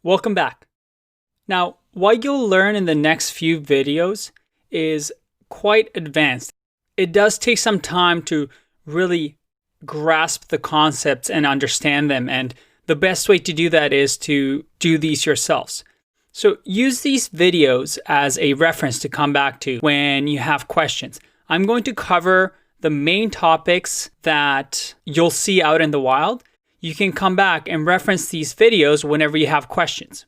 Welcome back. Now, what you'll learn in the next few videos is quite advanced. It does take some time to really grasp the concepts and understand them, and the best way to do that is to do these yourselves. So use these videos as a reference to come back to when you have questions. I'm going to cover the main topics that you'll see out in the wild. You can come back and reference these videos whenever you have questions.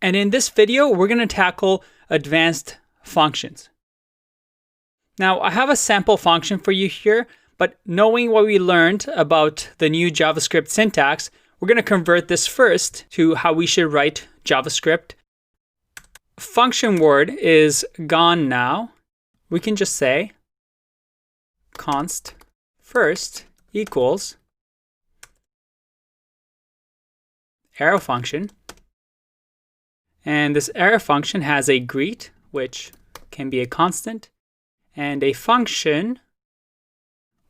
And in this video, we're going to tackle advanced functions. Now, I have a sample function for you here, but knowing what we learned about the new JavaScript syntax, we're going to convert this first to how we should write JavaScript. Function word is gone now. We can just say const first equals arrow function. And this arrow function has a greet, which can be a constant, and a function,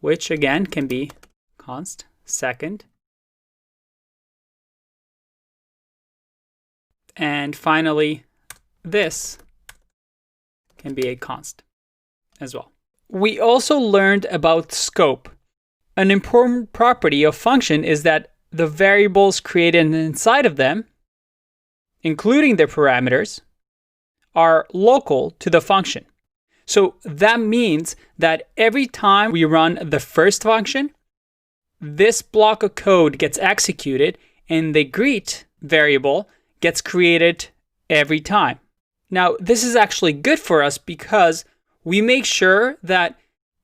which again can be const second. And finally, this can be a const as well. We also learned about scope. An important property of function is that the variables created inside of them, including their parameters, are local to the function. So that means that every time we run the first function, this block of code gets executed and the greet variable gets created every time. Now, this is actually good for us because we make sure that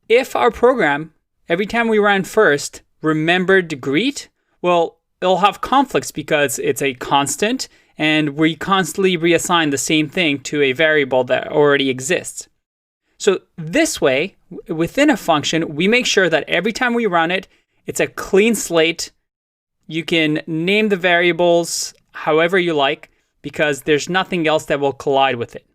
if our program, every time we run first, remembered to greet, well, it'll have conflicts because it's a constant and we constantly reassign the same thing to a variable that already exists. So this way, within a function, we make sure that every time we run it, it's a clean slate. You can name the variables however you like because there's nothing else that will collide with it.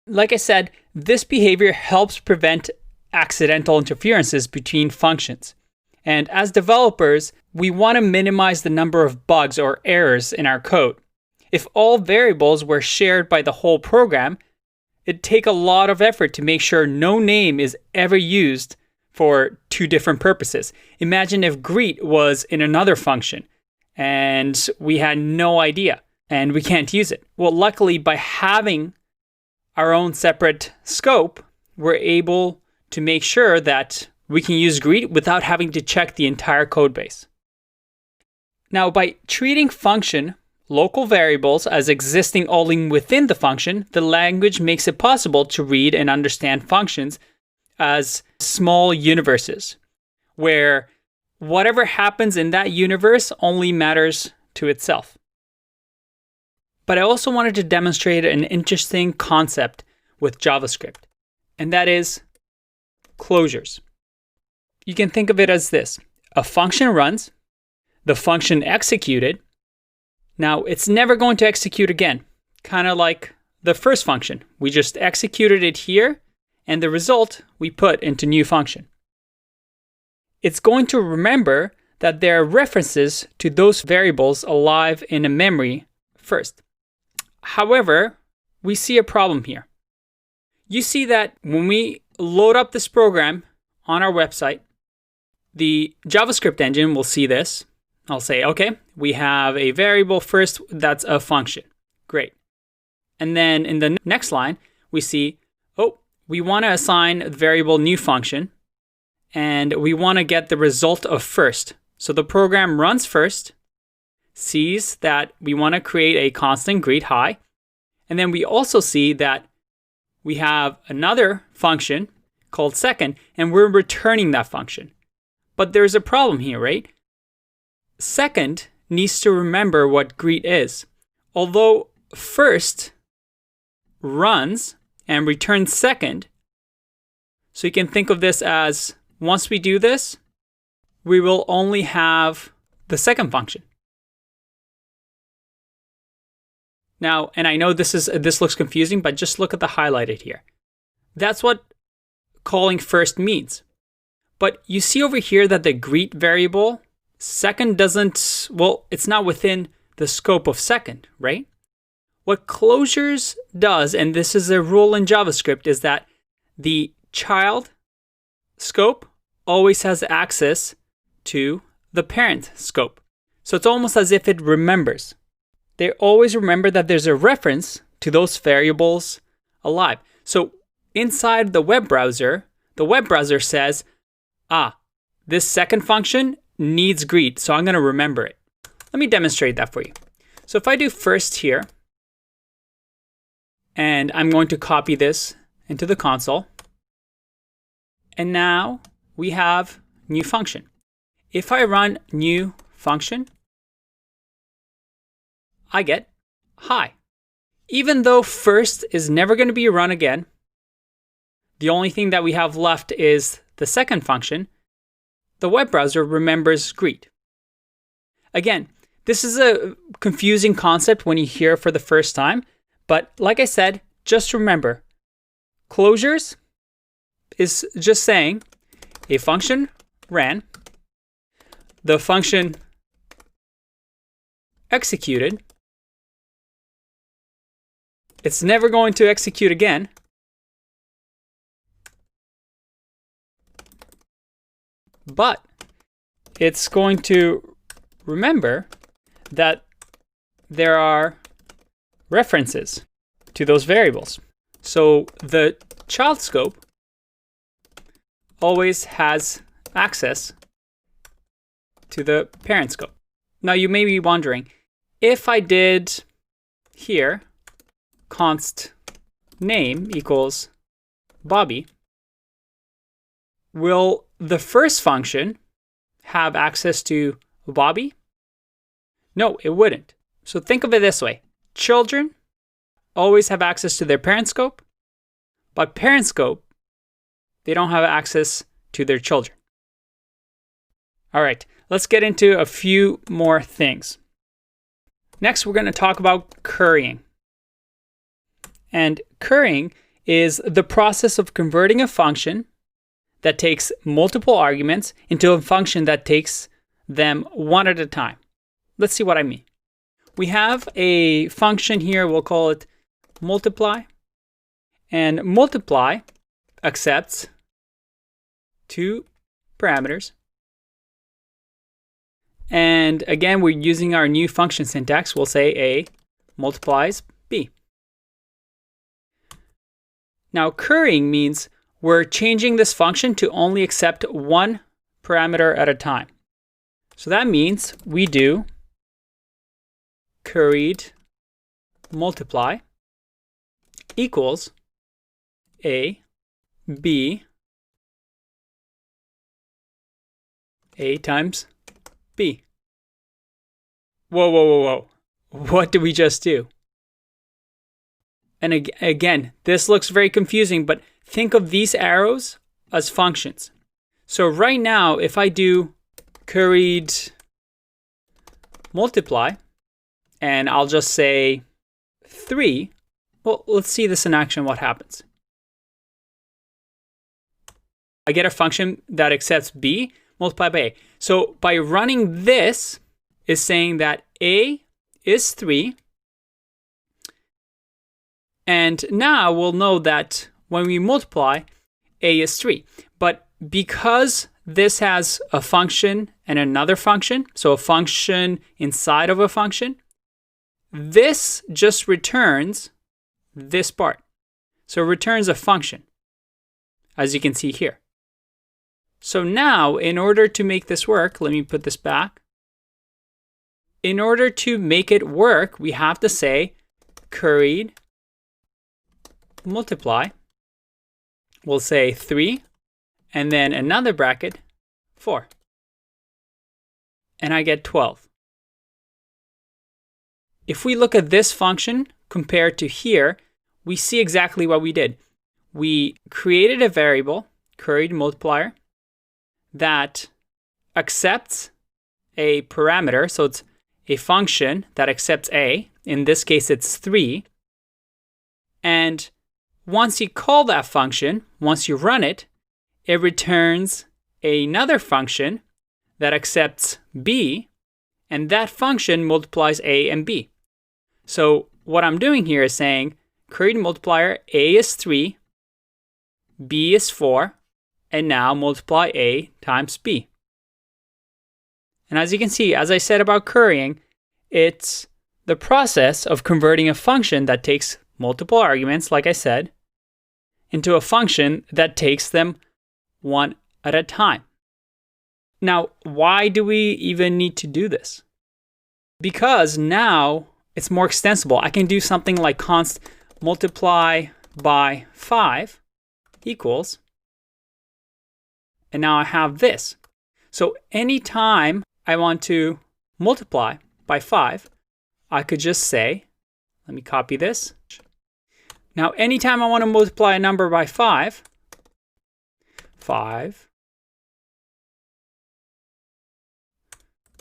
Like I said, this behavior helps prevent accidental interferences between functions. And as developers, we want to minimize the number of bugs or errors in our code. If all variables were shared by the whole program, it'd take a lot of effort to make sure no name is ever used for two different purposes. Imagine if greet was in another function and we had no idea and we can't use it. Well, luckily, by having our own separate scope, we're able to make sure that we can use greet without having to check the entire code base. Now, by treating function local variables as existing only within the function, the language makes it possible to read and understand functions as small universes, where whatever happens in that universe only matters to itself. But I also wanted to demonstrate an interesting concept with JavaScript, and that is closures. You can think of it as this. A function runs, the function executed. Now, it's never going to execute again, kind of like the first function. We just executed it here, and the result we put into new function. It's going to remember that there are references to those variables alive in a memory first. However, we see a problem here. You see that when we load up this program on our website, the JavaScript engine will see this. I'll say, okay, we have a variable first, that's a function. Great. And then in the next line, we see, oh, we want to assign a variable new function, and we want to get the result of first. So the program runs first, sees that we want to create a constant greet hi, and then we also see that we have another function called second, and we're returning that function. But there's a problem here, right? Second needs to remember what greet is. Although first runs and returns second, so you can think of this as once we do this, we will only have the second function. Now, and I know this looks confusing, but just look at the highlighted here. That's what calling first means. But you see over here that the greet variable, second doesn't, well, it's not within the scope of second, right? What closures does, and this is a rule in JavaScript, is that the child scope always has access to the parent scope. So it's almost as if it remembers. They always remember that there's a reference to those variables alive. So inside the web browser says, this second function needs greet, so I'm going to remember it. Let me demonstrate that for you. So if I do first here, and I'm going to copy this into the console, and now we have new function. If I run new function, I get hi. Even though first is never going to be run again, the only thing that we have left is the second function, the web browser remembers greet. Again, this is a confusing concept when you hear it for the first time, but like I said, just remember, closures is just saying a function ran, the function executed, it's never going to execute again, but it's going to remember that there are references to those variables. So the child scope always has access to the parent scope. Now you may be wondering, if I did here const name equals Bobby, will the first function have access to Bobby? No, it wouldn't. So think of it this way. Children always have access to their parent scope, but parent scope, they don't have access to their children. All right, let's get into a few more things. Next, we're going to talk about currying. And currying is the process of converting a function that takes multiple arguments into a function that takes them one at a time. Let's see what I mean. We have a function here, we'll call it multiply. And multiply accepts two parameters. And again, we're using our new function syntax. We'll say A multiplies B. Now, currying means we're changing this function to only accept one parameter at a time. So that means we do curried multiply equals A times B. Whoa. What did we just do? And again, this looks very confusing, but think of these arrows as functions. So right now, if I do curried multiply, and I'll just say 3, well, let's see this in action, what happens. I get a function that accepts B multiplied by A. So by running this, is saying that A is 3, and now we'll know that when we multiply, A is 3. But because this has a function and another function, so a function inside of a function, this just returns this part. So it returns a function, as you can see here. So now, in order to make this work, let me put this back. In order to make it work, we have to say curried multiply. We'll say 3, and then another bracket, 4. And I get 12. If we look at this function compared to here, we see exactly what we did. We created a variable, curried multiplier, that accepts a parameter. So it's a function that accepts A. In this case, it's 3. And once you call that function, once you run it, it returns another function that accepts B. and that function multiplies a and b. So what I'm doing here is saying create a multiplier, a is 3, b is 4, and now multiply a times b. And as you can see, as I said about currying, it's the process of converting a function that takes multiple arguments, like I said, into a function that takes them one at a time. Now, why do we even need to do this? Because now it's more extensible. I can do something like const multiply by 5 equals, and now I have this. So anytime I want to multiply by 5, I could just say, let me copy this. Now, anytime I want to multiply a number by 5,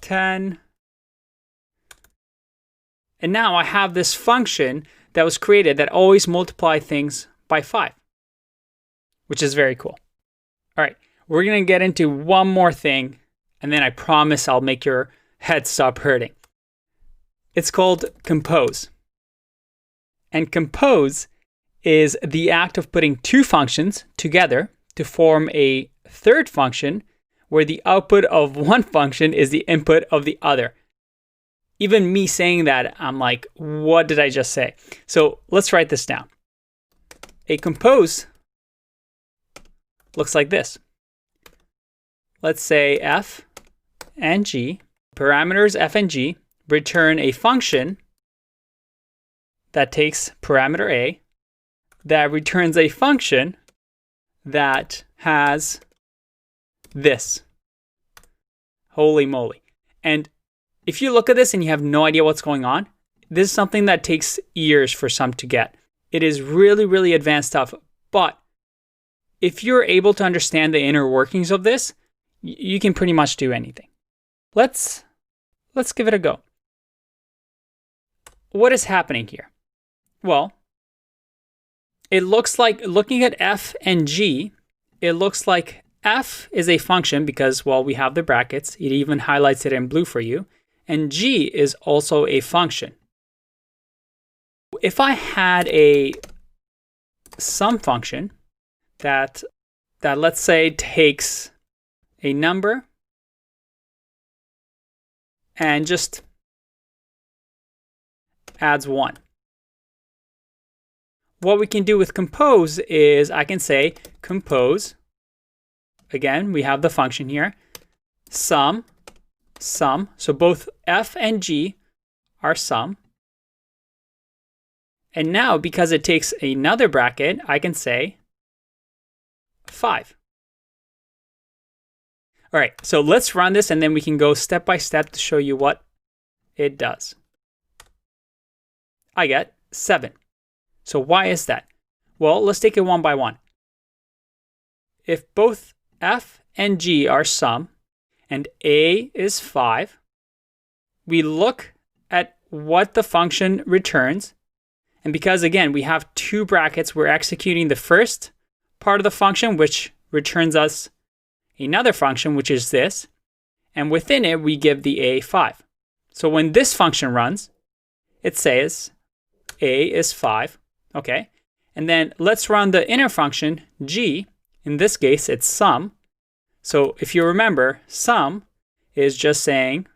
10, and now I have this function that was created that always multiplies things by 5, which is very cool. All right, we're going to get into one more thing, and then I promise I'll make your head stop hurting. It's called compose. And compose is the act of putting two functions together to form a third function where the output of one function is the input of the other. Even me saying that, I'm like, what did I just say? So let's write this down. A compose looks like this. Let's say f and g, parameters f and g, return a function that takes parameter a, that returns a function that has this. Holy moly. And if you look at this and you have no idea what's going on, this is something that takes years for some to get. It is really, really advanced stuff. But if you're able to understand the inner workings of this, you can pretty much do anything. Let's give it a go. What is happening here? Well, it looks like, looking at f and g, it looks like f is a function because, well, we have the brackets. It even highlights it in blue for you. And g is also a function. If I had a sum function that let's say takes a number and just adds 1. What we can do with compose is I can say compose, again, we have the function here, sum, so both f and g are sum. And now, because it takes another bracket, I can say 5. All right, so let's run this and then we can go step by step to show you what it does. I get 7. So why is that? Well, let's take it one by one. If both f and g are sum and a is 5, we look at what the function returns. And because, again, we have two brackets, we're executing the first part of the function, which returns us another function, which is this. And within it, we give the a 5. So when this function runs, it says a is 5. Okay. And then let's run the inner function, g. In this case, it's sum. So if you remember, sum is just saying,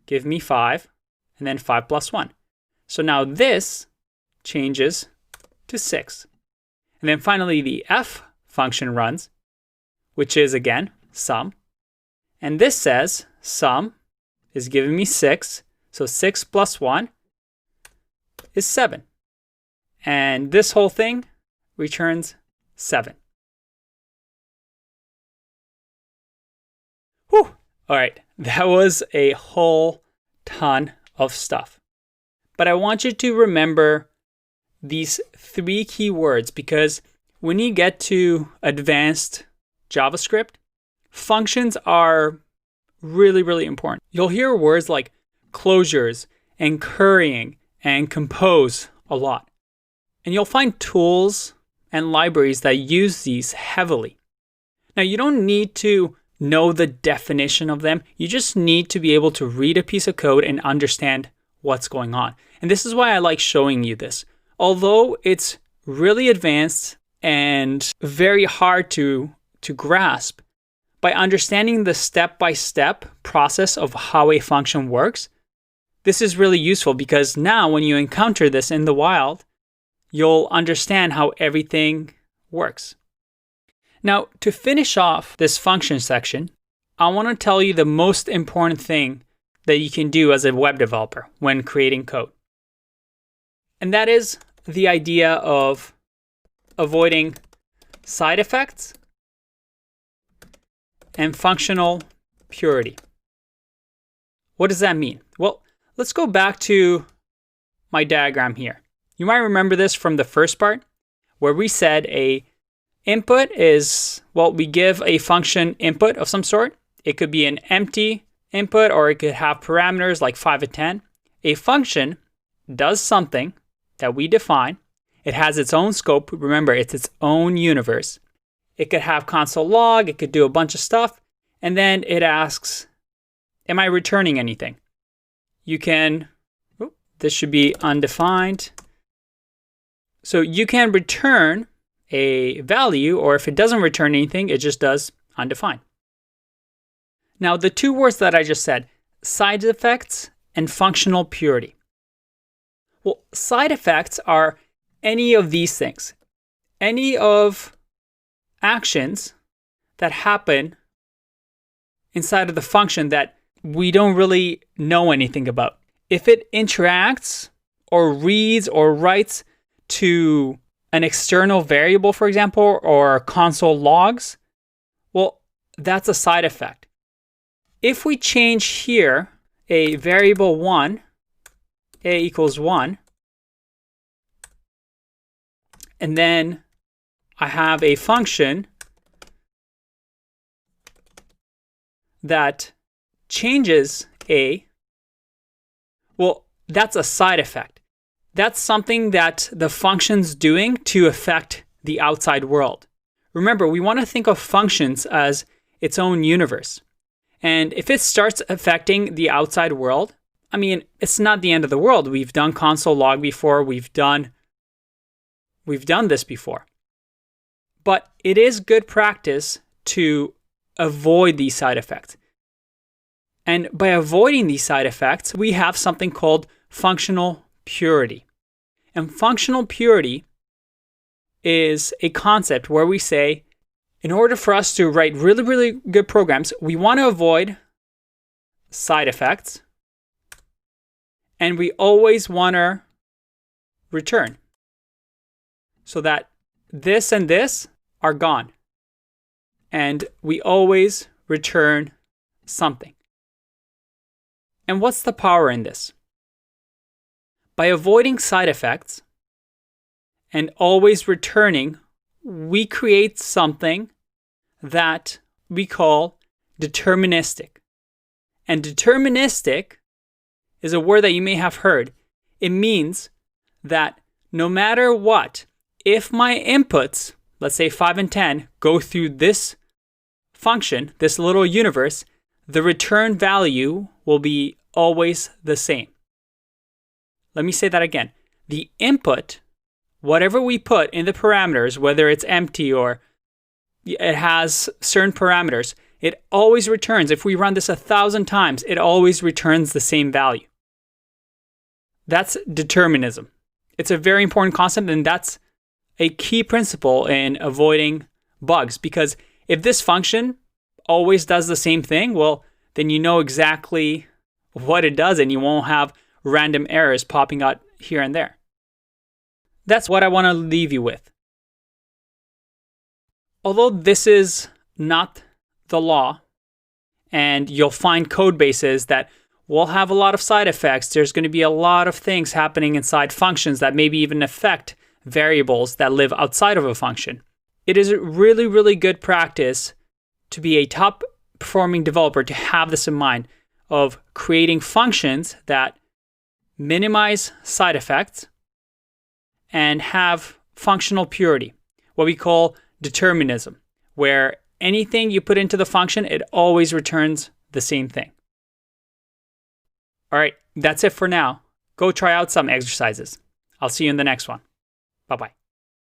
give me 5, and then 5 plus 1. So now this changes to 6. And then finally, the f function runs, which is, again, sum. And this says sum is giving me 6. So 6 plus 1 is 7. And this whole thing returns 7. Whew. All right, that was a whole ton of stuff. But I want you to remember these 3 key words, because when you get to advanced JavaScript, functions are really, really important. You'll hear words like closures and currying and compose a lot. And you'll find tools and libraries that use these heavily. Now, you don't need to know the definition of them. You just need to be able to read a piece of code and understand what's going on. And this is why I like showing you this. Although it's really advanced and very hard to grasp, by understanding the step-by-step process of how a function works, this is really useful because now when you encounter this in the wild, you'll understand how everything works. Now, to finish off this function section, I want to tell you the most important thing that you can do as a web developer when creating code. And that is the idea of avoiding side effects and functional purity. What does that mean? Well, let's go back to my diagram here. You might remember this from the first part where we said a input is, well, we give a function input of some sort. It could be an empty input or it could have parameters like 5 and 10. A function does something that we define. It has its own scope. Remember, it's its own universe. It could have console log. It could do a bunch of stuff. And then it asks, am I returning anything? You can, this should be undefined. So you can return a value, or if it doesn't return anything, it just does undefined. Now, the two words that I just said, side effects and functional purity. Well, side effects are any of these things. Any of actions that happen inside of the function that we don't really know anything about. If it interacts or reads or writes to an external variable, for example, or console logs, well, that's a side effect. If we change here a variable 1, a equals 1, and then I have a function that changes a, well, that's a side effect. That's something that the function's doing to affect the outside world. Remember, we want to think of functions as its own universe. And if it starts affecting the outside world, I mean, it's not the end of the world. We've done console log before. We've done this before. But it is good practice to avoid these side effects. And by avoiding these side effects, we have something called functional purity. And functional purity is a concept where we say, in order for us to write really, really good programs, we want to avoid side effects. And we always want to return so that this and this are gone. And we always return something. And what's the power in this? By avoiding side effects and always returning, we create something that we call deterministic. And deterministic is a word that you may have heard. It means that no matter what, if my inputs, let's say 5 and 10, go through this function, this little universe, the return value will be always the same. Let me say that again. The input, whatever we put in the parameters, whether it's empty or it has certain parameters, it always returns. If we run this 1,000 times, it always returns the same value. That's determinism. It's a very important concept, and that's a key principle in avoiding bugs. Because if this function always does the same thing, well, then you know exactly what it does and you won't have random errors popping out here and there. That's what I want to leave you with. Although this is not the law, and you'll find code bases that will have a lot of side effects, there's going to be a lot of things happening inside functions that maybe even affect variables that live outside of a function. It is really, really good practice to be a top performing developer to have this in mind of creating functions that minimize side effects and have functional purity, what we call determinism, where anything you put into the function, it always returns the same thing. All right, that's it for now. Go try out some exercises. I'll see you in the next one. Bye-bye.